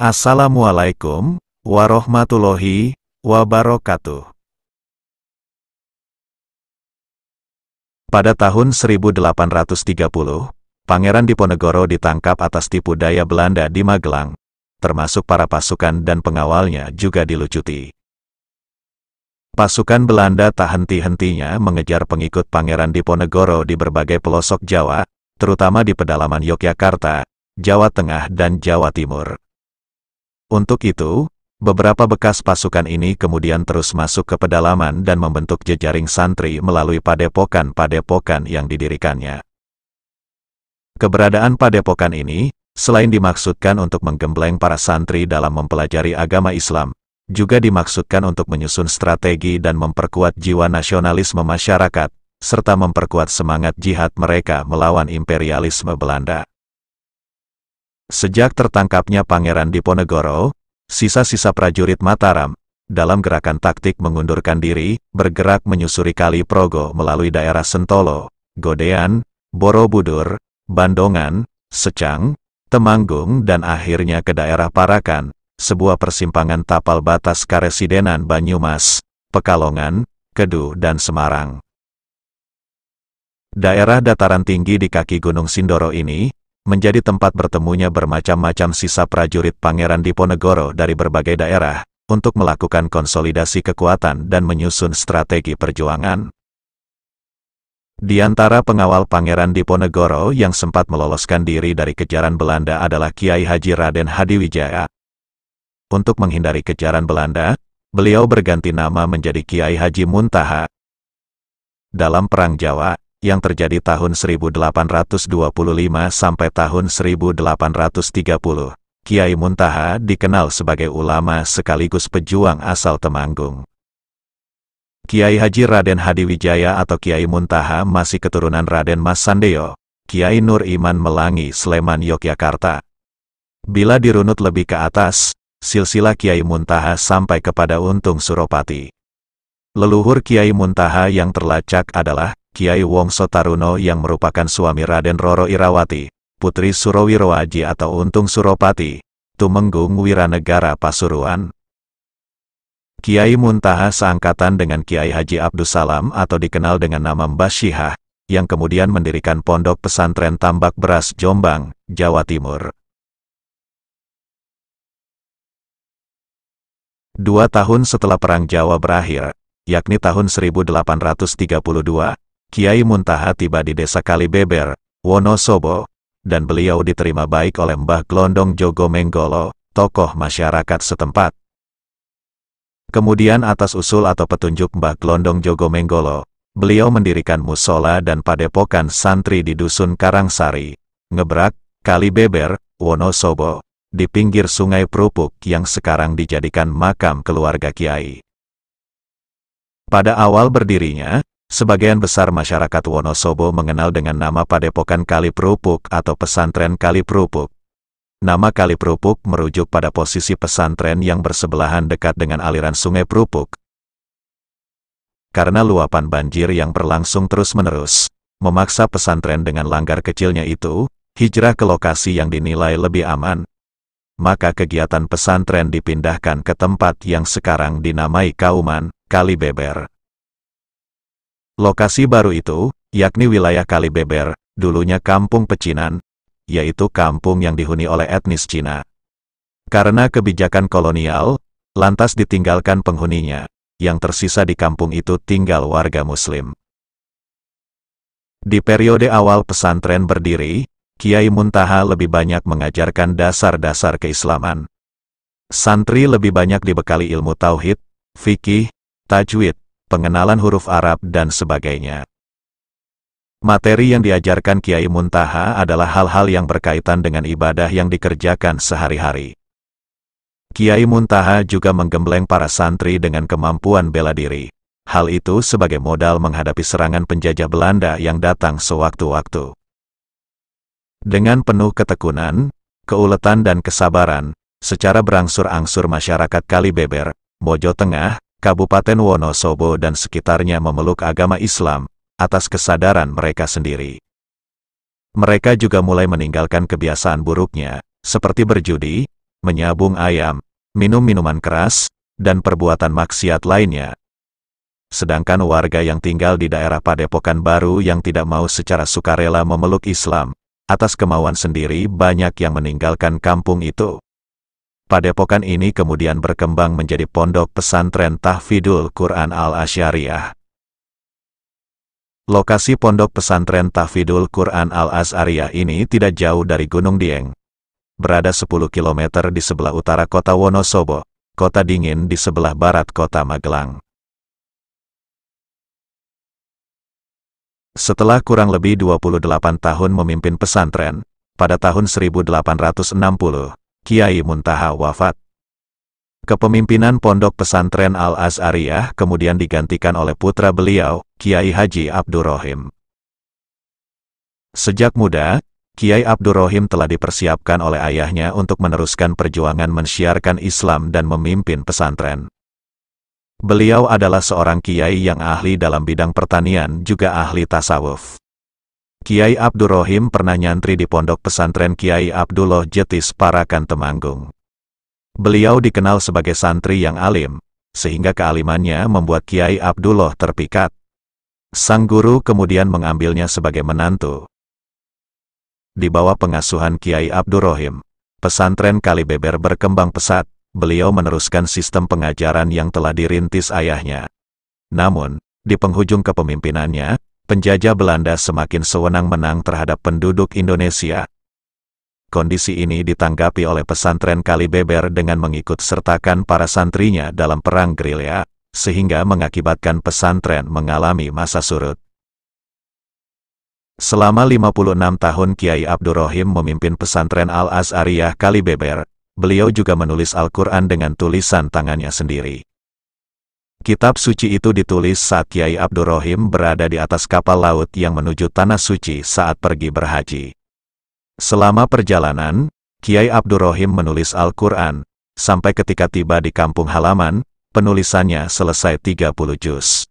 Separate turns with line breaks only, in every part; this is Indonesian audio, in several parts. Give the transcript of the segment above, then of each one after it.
Assalamualaikum warahmatullahi wabarakatuh. Pada tahun 1830, Pangeran Diponegoro ditangkap atas tipu daya Belanda di Magelang, termasuk para pasukan dan pengawalnya juga dilucuti. Pasukan Belanda tak henti-hentinya mengejar pengikut Pangeran Diponegoro di berbagai pelosok Jawa, terutama di pedalaman Yogyakarta, Jawa Tengah dan Jawa Timur. Untuk itu, beberapa bekas pasukan ini kemudian terus masuk ke pedalaman dan membentuk jejaring santri melalui padepokan-padepokan yang didirikannya. Keberadaan padepokan ini, selain dimaksudkan untuk menggembleng para santri dalam mempelajari agama Islam, juga dimaksudkan untuk menyusun strategi dan memperkuat jiwa nasionalisme masyarakat, serta memperkuat semangat jihad mereka melawan imperialisme Belanda. Sejak tertangkapnya Pangeran Diponegoro, sisa-sisa prajurit Mataram, dalam gerakan taktik mengundurkan diri, bergerak menyusuri Kali Progo melalui daerah Sentolo, Godean, Borobudur, Bandongan, Secang, Temanggung dan akhirnya ke daerah Parakan, sebuah persimpangan tapal batas Karesidenan Banyumas, Pekalongan, Kedu dan Semarang. Daerah dataran tinggi di kaki Gunung Sindoro ini, menjadi tempat bertemunya bermacam-macam sisa prajurit Pangeran Diponegoro dari berbagai daerah, untuk melakukan konsolidasi kekuatan dan menyusun strategi perjuangan. Di antara pengawal Pangeran Diponegoro yang sempat meloloskan diri dari kejaran Belanda adalah Kiai Haji Raden Hadiwijaya. Untuk menghindari kejaran Belanda, beliau berganti nama menjadi Kiai Haji Muntaha. Dalam Perang Jawa, yang terjadi tahun 1825 sampai tahun 1830, Kiai Muntaha dikenal sebagai ulama sekaligus pejuang asal Temanggung. Kiai Haji Raden Hadiwijaya atau Kiai Muntaha masih keturunan Raden Mas Sandeyo, Kiai Nur Iman Melangi Sleman Yogyakarta. Bila dirunut lebih ke atas, silsilah Kiai Muntaha sampai kepada Untung Suropati. Leluhur Kiai Muntaha yang terlacak adalah Kiai Wongso Taruno yang merupakan suami Raden Roro Irawati, Putri Surowiroaji atau Untung Suropati, Tumenggung Wiranegara Pasuruan. Kiai Muntaha seangkatan dengan Kiai Haji Abdussalam atau dikenal dengan nama Mbah Syihah, yang kemudian mendirikan Pondok Pesantren Tambak Beras Jombang, Jawa Timur. 2 tahun setelah Perang Jawa berakhir, yakni tahun 1832, Kiai Muntaha tiba di desa Kalibeber, Wonosobo, dan beliau diterima baik oleh Mbah Glondong Jogomenggolo, tokoh masyarakat setempat. Kemudian atas usul atau petunjuk Mbah Glondong Jogomenggolo, beliau mendirikan musola dan padepokan santri di Dusun Karangsari, Ngebrak, Kalibeber, Wonosobo, di pinggir Sungai Prupuk yang sekarang dijadikan makam keluarga Kiai. Pada awal berdirinya, sebagian besar masyarakat Wonosobo mengenal dengan nama Padepokan Kali Prupuk atau Pesantren Kali Prupuk. Nama Kali Prupuk merujuk pada posisi pesantren yang bersebelahan dekat dengan aliran Sungai Prupuk. Karena luapan banjir yang berlangsung terus-menerus, memaksa pesantren dengan langgar kecilnya itu, hijrah ke lokasi yang dinilai lebih aman. Maka kegiatan pesantren dipindahkan ke tempat yang sekarang dinamai Kauman, Kalibeber. Lokasi baru itu, yakni wilayah Kalibeber, dulunya Kampung Pecinan, yaitu kampung yang dihuni oleh etnis Cina. Karena kebijakan kolonial, lantas ditinggalkan penghuninya, yang tersisa di kampung itu tinggal warga Muslim. Di periode awal pesantren berdiri, Kiai Muntaha lebih banyak mengajarkan dasar-dasar keislaman. Santri lebih banyak dibekali ilmu tauhid, fikih, tajwid, pengenalan huruf Arab dan sebagainya. Materi yang diajarkan Kiai Muntaha adalah hal-hal yang berkaitan dengan ibadah yang dikerjakan sehari-hari. Kiai Muntaha juga menggembleng para santri dengan kemampuan bela diri. Hal itu sebagai modal menghadapi serangan penjajah Belanda yang datang sewaktu-waktu. Dengan penuh ketekunan, keuletan dan kesabaran, secara berangsur-angsur masyarakat Kalibeber, Mojo Tengah, Kabupaten Wonosobo dan sekitarnya memeluk agama Islam, atas kesadaran mereka sendiri. Mereka juga mulai meninggalkan kebiasaan buruknya, seperti berjudi, menyabung ayam, minum minuman keras, dan perbuatan maksiat lainnya. Sedangkan warga yang tinggal di daerah Padepokan Baru yang tidak mau secara sukarela memeluk Islam, atas kemauan sendiri banyak yang meninggalkan kampung itu. Padepokan ini kemudian berkembang menjadi pondok pesantren Tahfidul Quran Al-Asy'ariyah. Lokasi pondok pesantren Tahfidul Quran Al-Asy'ariyah ini tidak jauh dari Gunung Dieng. Berada 10 km di sebelah utara kota Wonosobo, kota dingin di sebelah barat kota Magelang. Setelah kurang lebih 28 tahun memimpin pesantren, pada tahun 1860, Kiai Muntaha wafat. Kepemimpinan pondok pesantren Al-Asy'ariyah kemudian digantikan oleh putra beliau, Kiai Haji Abdurrohim. Sejak muda, Kiai Abdurrohim telah dipersiapkan oleh ayahnya untuk meneruskan perjuangan mensyiarkan Islam dan memimpin pesantren. Beliau adalah seorang kiai yang ahli dalam bidang pertanian juga ahli tasawuf. Kiai Abdurrohim pernah nyantri di pondok pesantren Kiai Abdullah Jetis Parakan Temanggung. Beliau dikenal sebagai santri yang alim, sehingga kealimannya membuat Kiai Abdullah terpikat. Sang guru kemudian mengambilnya sebagai menantu. Di bawah pengasuhan Kiai Abdurrohim, pesantren Kalibeber berkembang pesat. Beliau meneruskan sistem pengajaran yang telah dirintis ayahnya. Namun, di penghujung kepemimpinannya, penjajah Belanda semakin sewenang-wenang terhadap penduduk Indonesia. Kondisi ini ditanggapi oleh pesantren Kalibeber dengan mengikut sertakan para santrinya dalam perang gerilya, sehingga mengakibatkan pesantren mengalami masa surut. Selama 56 tahun Kiai Abdurrohim memimpin pesantren Al-Asy'ariyah Kalibeber, beliau juga menulis Al-Quran dengan tulisan tangannya sendiri. Kitab suci itu ditulis saat Kiai Abdurrohim berada di atas kapal laut yang menuju Tanah Suci saat pergi berhaji. Selama perjalanan, Kiai Abdurrohim menulis Al-Quran, sampai ketika tiba di kampung halaman, penulisannya selesai 30 juz.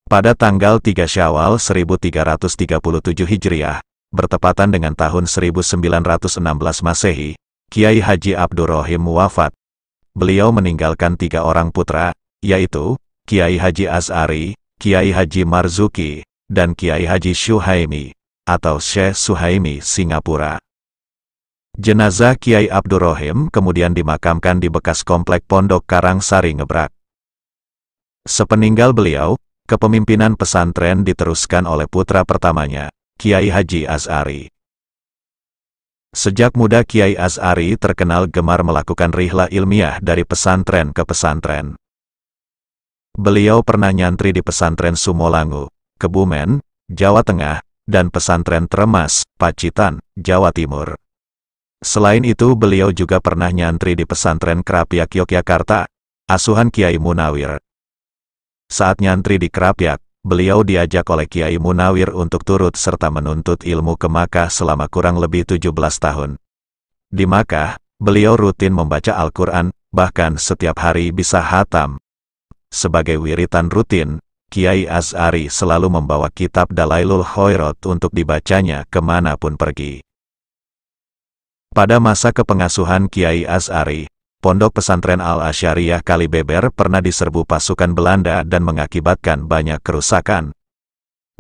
Pada tanggal 3 Syawal 1337 Hijriah, bertepatan dengan tahun 1916 Masehi, Kiai Haji Abdurrohim wafat. Beliau meninggalkan 3 orang putra, yaitu Kiai Haji Az'ari, Kiai Haji Marzuki, dan Kiai Haji Syuhaimi, atau Syekh Suhaimi Singapura. Jenazah Kiai Abdurrohim kemudian dimakamkan di bekas komplek Pondok Karangsari Ngebrak. Sepeninggal beliau, kepemimpinan pesantren diteruskan oleh putra pertamanya, Kiai Haji Az'ari. Sejak muda Kiai Az'ari terkenal gemar melakukan rihlah ilmiah dari pesantren ke pesantren. Beliau pernah nyantri di pesantren Sumolangu, Kebumen, Jawa Tengah, dan pesantren Tremas, Pacitan, Jawa Timur. Selain itu beliau juga pernah nyantri di pesantren Krapyak Yogyakarta, asuhan Kiai Munawir. Saat nyantri di Krapyak, beliau diajak oleh Kiai Munawir untuk turut serta menuntut ilmu ke Makkah selama kurang lebih 17 tahun. Di Makkah, beliau rutin membaca Al-Quran, bahkan setiap hari bisa khatam. Sebagai wiritan rutin, Kiai Az'ari selalu membawa kitab Dalailul Khairat untuk dibacanya kemanapun pergi. Pada masa kepengasuhan Kiai Az'ari, Pondok Pesantren Al-Asy'ariyah Kalibeber pernah diserbu pasukan Belanda dan mengakibatkan banyak kerusakan.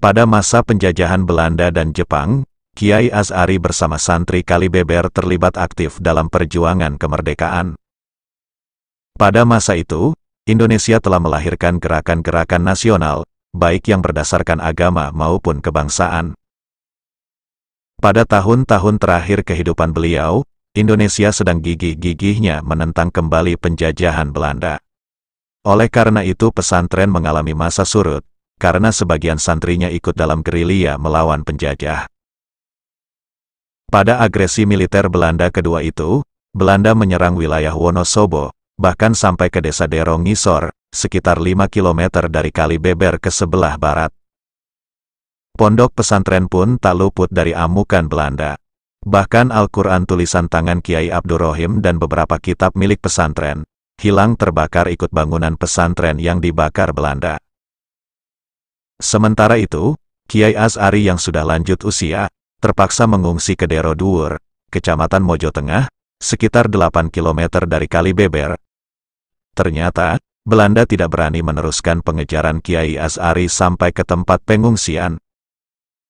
Pada masa penjajahan Belanda dan Jepang, Kiai Az'ari bersama santri Kalibeber terlibat aktif dalam perjuangan kemerdekaan. Pada masa itu, Indonesia telah melahirkan gerakan-gerakan nasional, baik yang berdasarkan agama maupun kebangsaan. Pada tahun-tahun terakhir kehidupan beliau, Indonesia sedang gigih-gigihnya menentang kembali penjajahan Belanda. Oleh karena itu pesantren mengalami masa surut, karena sebagian santrinya ikut dalam gerilya melawan penjajah. Pada agresi militer Belanda kedua itu, Belanda menyerang wilayah Wonosobo, bahkan sampai ke desa Dero Ngisor, sekitar 5 km dari Kalibeber ke sebelah barat. Pondok pesantren pun tak luput dari amukan Belanda. Bahkan Al-Quran tulisan tangan Kiai Abdurrohim dan beberapa kitab milik pesantren, hilang terbakar ikut bangunan pesantren yang dibakar Belanda. Sementara itu, Kiai Az'ari yang sudah lanjut usia, terpaksa mengungsi ke Dero Duur, Kecamatan Mojo Tengah, sekitar 8 km dari Kali Beber. Ternyata, Belanda tidak berani meneruskan pengejaran Kiai Asy'ari sampai ke tempat pengungsian.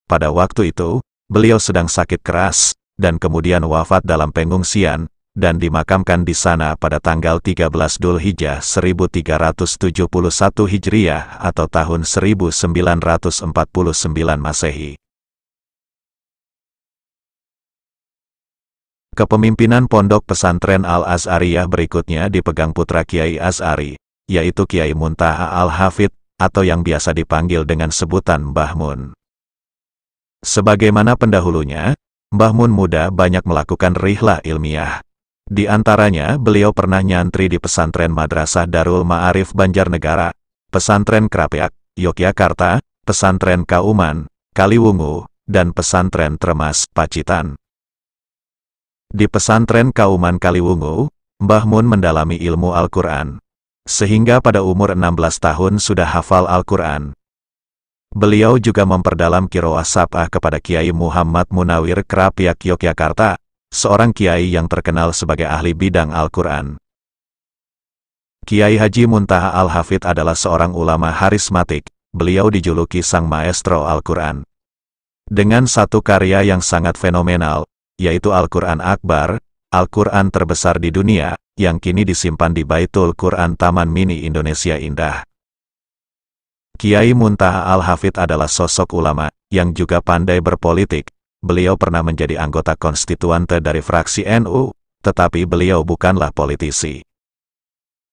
Pada waktu itu, beliau sedang sakit keras, dan kemudian wafat dalam pengungsian, dan dimakamkan di sana pada tanggal 13 Dzulhijjah 1371 Hijriah atau tahun 1949 Masehi. Kepemimpinan Pondok Pesantren Al-Asy'ariyah berikutnya dipegang putra Kiai Asy'ari, yaitu Kiai Muntaha Al-Hafidh, atau yang biasa dipanggil dengan sebutan Mbah Mun. Sebagaimana pendahulunya, Mbah Mun muda banyak melakukan rihlah ilmiah. Di antaranya beliau pernah nyantri di pesantren Madrasah Darul Ma'arif Banjarnegara, pesantren Krapiak, Yogyakarta, pesantren Kauman, Kaliwungu, dan pesantren Tremas, Pacitan. Di pesantren Kauman Kaliwungu, Mbah Mun mendalami ilmu Al-Quran, sehingga pada umur 16 tahun sudah hafal Al-Quran. Beliau juga memperdalam qiraah sab'ah kepada Kiai Muhammad Munawir Krapiak, Yogyakarta, seorang kiai yang terkenal sebagai ahli bidang Al-Quran. Kiai Haji Muntaha Al-Hafidh adalah seorang ulama harismatik, beliau dijuluki Sang Maestro Al-Quran. Dengan satu karya yang sangat fenomenal, yaitu Al-Quran Akbar, Al-Quran terbesar di dunia, yang kini disimpan di Baitul Quran Taman Mini Indonesia Indah. Kiai Muntaha Al-Hafidh adalah sosok ulama, yang juga pandai berpolitik. Beliau pernah menjadi anggota konstituante dari fraksi NU, tetapi beliau bukanlah politisi.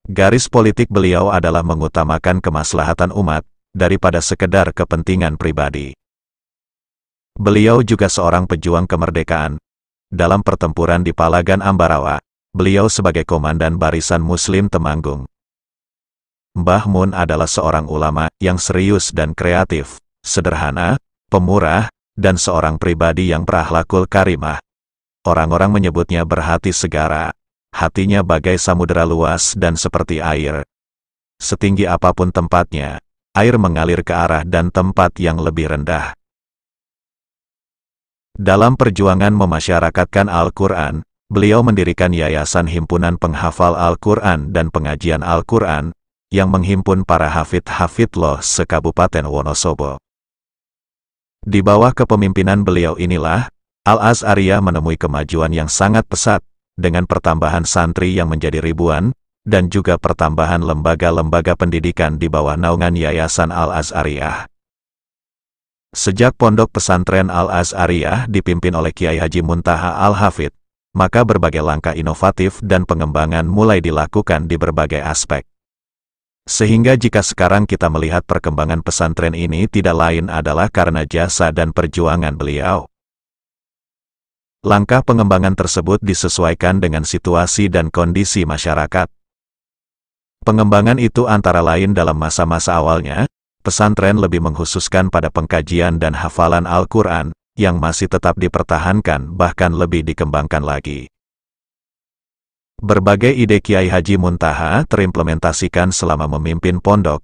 Garis politik beliau adalah mengutamakan kemaslahatan umat, daripada sekedar kepentingan pribadi. Beliau juga seorang pejuang kemerdekaan. Dalam pertempuran di Palagan Ambarawa, beliau sebagai komandan barisan Muslim Temanggung. Mbah Mun adalah seorang ulama yang serius dan kreatif, sederhana, pemurah, dan seorang pribadi yang berakhlakul karimah. Orang-orang menyebutnya berhati segara, hatinya bagai samudera luas dan seperti air. Setinggi apapun tempatnya, air mengalir ke arah dan tempat yang lebih rendah. Dalam perjuangan memasyarakatkan Al-Quran, beliau mendirikan Yayasan Himpunan Penghafal Al-Quran dan Pengajian Al-Quran, yang menghimpun para hafidh-hafidh se-Kabupaten Wonosobo. Di bawah kepemimpinan beliau inilah, Al-Asy'ariyah menemui kemajuan yang sangat pesat, dengan pertambahan santri yang menjadi ribuan, dan juga pertambahan lembaga-lembaga pendidikan di bawah naungan Yayasan Al-Asy'ariyah. Sejak Pondok Pesantren Al-Asy'ariyah dipimpin oleh Kiai Haji Muntaha Al-Hafidh, maka berbagai langkah inovatif dan pengembangan mulai dilakukan di berbagai aspek. Sehingga jika sekarang kita melihat perkembangan pesantren ini tidak lain adalah karena jasa dan perjuangan beliau. Langkah pengembangan tersebut disesuaikan dengan situasi dan kondisi masyarakat. Pengembangan itu antara lain dalam masa-masa awalnya, pesantren lebih mengkhususkan pada pengkajian dan hafalan Al-Quran, yang masih tetap dipertahankan bahkan lebih dikembangkan lagi. Berbagai ide Kiai Haji Muntaha terimplementasikan selama memimpin pondok.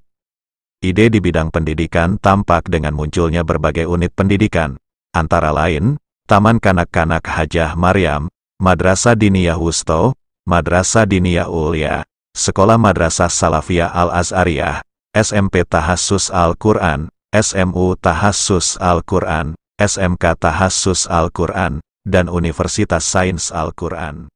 Ide di bidang pendidikan tampak dengan munculnya berbagai unit pendidikan, antara lain, Taman Kanak-Kanak Hajah Maryam, Madrasah Diniyah Wusto, Madrasah Diniyah Ulya, Sekolah Madrasah Salafiyah Al-Asy'ariyah, SMP Tahassus Al-Quran, SMU Tahassus Al-Quran, SMK Tahassus Al-Quran, dan Universitas Sains Al-Quran.